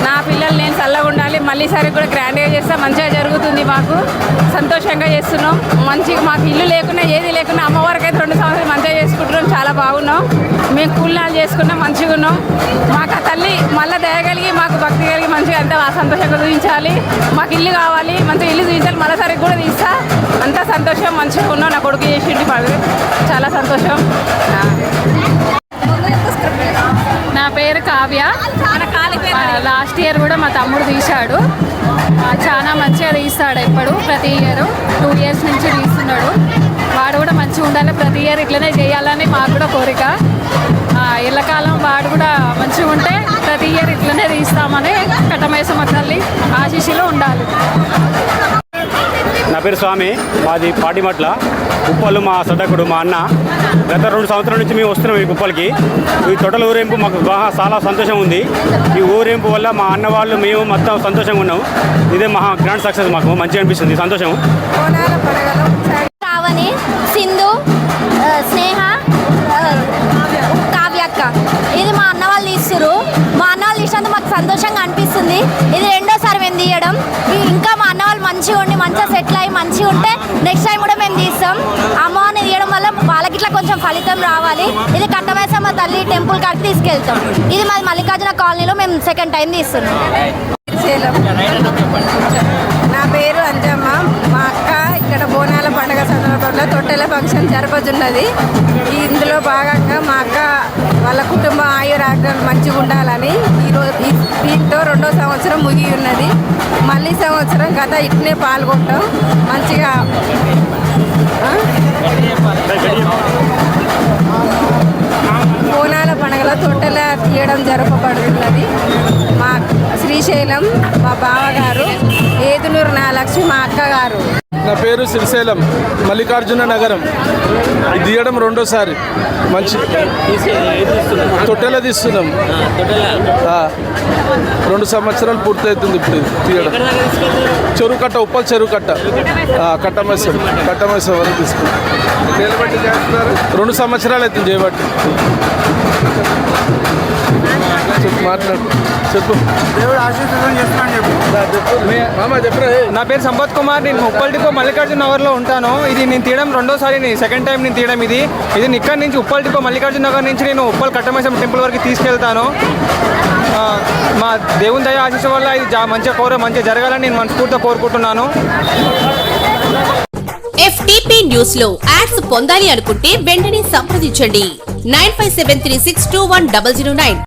నా పిల్లలు నేను చల్లగా ఉండాలి, మళ్ళీ సరే కూడా గ్రాండ్గా చేస్తా, మంచిగా జరుగుతుంది. మాకు సంతోషంగా చేస్తున్నాం. మంచిగా మాకు ఇల్లు లేకున్నా ఏది లేకున్నా అమ్మవారికి అయితే 2 సంవత్సరాలు మంచిగా చేసుకుంటున్నాం. చాలా బాగున్నాం. మేము కూలినాలు చేసుకున్నాం, మంచిగా ఉన్నాం. మాకు ఆ తల్లి మళ్ళీ దయగలిగి మాకు భక్తి కలిగి మంచిగా అంతా సంతోషంగా చూపించాలి. మాకు ఇల్లు కావాలి, మంచిగా ఇల్లు చూపించాలి. మళ్ళీసారి కూడా తీస్తా. అంతా సంతోషం, మంచిగా ఉన్నాం. నా కొడుకు చేసిండి పడు, చాలా సంతోషం. నా పేరు కావ్య. లాస్ట్ ఇయర్ కూడా మా తమ్ముడు తీశాడు. చాలా మంచిగా తీస్తాడు. ఎప్పుడు ప్రతి ఇయర్ 2 ఇయర్స్ నుంచి తీస్తున్నాడు. వాడు కూడా మంచిగా ఉండాలి, ప్రతి ఇయర్ ఇట్లనే చేయాలని మాకు కూడా కోరిక. ఎల్లకాలం వాడు కూడా మంచిగా ఉంటే ప్రతి ఇయర్ ఇట్లనే తీస్తామని కట్టమైసమ్మ తల్లి ఆశీస్సులో ఉండాలి. నా పేరు స్వామి, మాది పాటిమట్ల. ఉప్పలు మా సొడ్డకుడు, మా అన్న. గత 2 సంవత్సరాల నుంచి మేము వస్తున్నాం ఈ ఉప్పలకి. ఈ తొట్టల ఊరేంపు మాకు చాలా సంతోషం ఉంది. ఈ ఊరేంపు వల్ల మా అన్న వాళ్ళు మేము మొత్తం సంతోషంగా ఉన్నాం. ఇదే మహా గ్రాండ్ సక్సెస్, మాకు మంచిగా అనిపిస్తుంది, సంతోషం. శ్రావణి, సింధు, స్నేహ, కావ్యక్క. ఇది మా అన్న వాళ్ళు తీస్తున్నారు. మా అన్న వాళ్ళు తీసినందుకు మాకు సంతోషంగా అనిపిస్తుంది. ఇది 2వ సారి మేము తీయడం. ఇంకా మా అన్న వాళ్ళు మంచిగా ఉండి మంచిగా సెటిల్ అయ్యి మంచిగా ఉంటే నెక్స్ట్ టైం కూడా మేము తీస్తాం. అమ్మవారిని తీయడం వల్ల వాళ్ళకి ఇట్లా కొంచెం ఫలితం రావాలి. ఇది కట్టమైసమ్మ తల్లి టెంపుల్ కాడికి తీసుకెళ్తాం. ఇది మాది మల్లికార్జున కాలనీలో మేము 2nd టైం తీస్తున్నాం. నా పేరు అంజమ్మ. మా అక్క ఇక్కడ బోనాల పండుగ సందర్భంలో తొట్టెల ఫంక్షన్ జరపజున్నది. ఇందులో భాగంగా మా అక్క వాళ్ళ కుటుంబం ఆయురాగ్యాలు మంచిగా ఉండాలని దీంతో 2వ సంవత్సరం ముగి ఉన్నది. మళ్ళీ సంవత్సరం గత ఇట్నే పాల్గొంటాం. మంచిగా బోనాల పండుగలో తొట్టెల తీయడం జరపబడుతున్నది. మా శ్రీశైలం మా బావగారు, ఏదునూరు నాగలక్ష్మి మా అక్కగారు. నా పేరు శ్రీశైలం, మల్లికార్జున నగరం. ఇది తీయడం 2వ సారి. మంచి తొట్టెల తీస్తున్నాం. 2 సంవత్సరాలు పూర్తవుతుంది ఇప్పుడు తీయడం. చెరువు కట్ట, ఉప్పల్ చెరువు కట్ట, కట్టమైసం వరకు తీసుకున్నాం. 2 సంవత్సరాలు అవుతుంది చేయబట్టి. మాట్లాడు, చెప్పు. దేవుడు ఆశీర్వాదం చేస్తున్నాను చెప్పు. నా పేరు సంపత్ కుమార్. నేను ఉప్పల్ డిపో మల్లికార్జున నగర్లో ఉంటాను. ఇది నేను తీయడం 2వ సారి, 2nd టైం నేను తీయడం. ఇది ఇక్కడ నుంచి ఉప్పల్ డిపో మల్లికార్జున నగర్ నుంచి నేను ఉప్పల్ కట్టమైసమ్మ టెంపుల్ వరకు తీసుకెళ్తాను. మా దేవుని దయ ఆశీస్సు వల్ల ఇది మంచిగా జరగాలని నేను మనస్ఫూర్తిగా కోరుకుంటున్నాను. FTP న్యూస్ లో యాడ్స్ పొందాలి అనుకుంటే వెంటనే సంప్రదించండి 9573621009.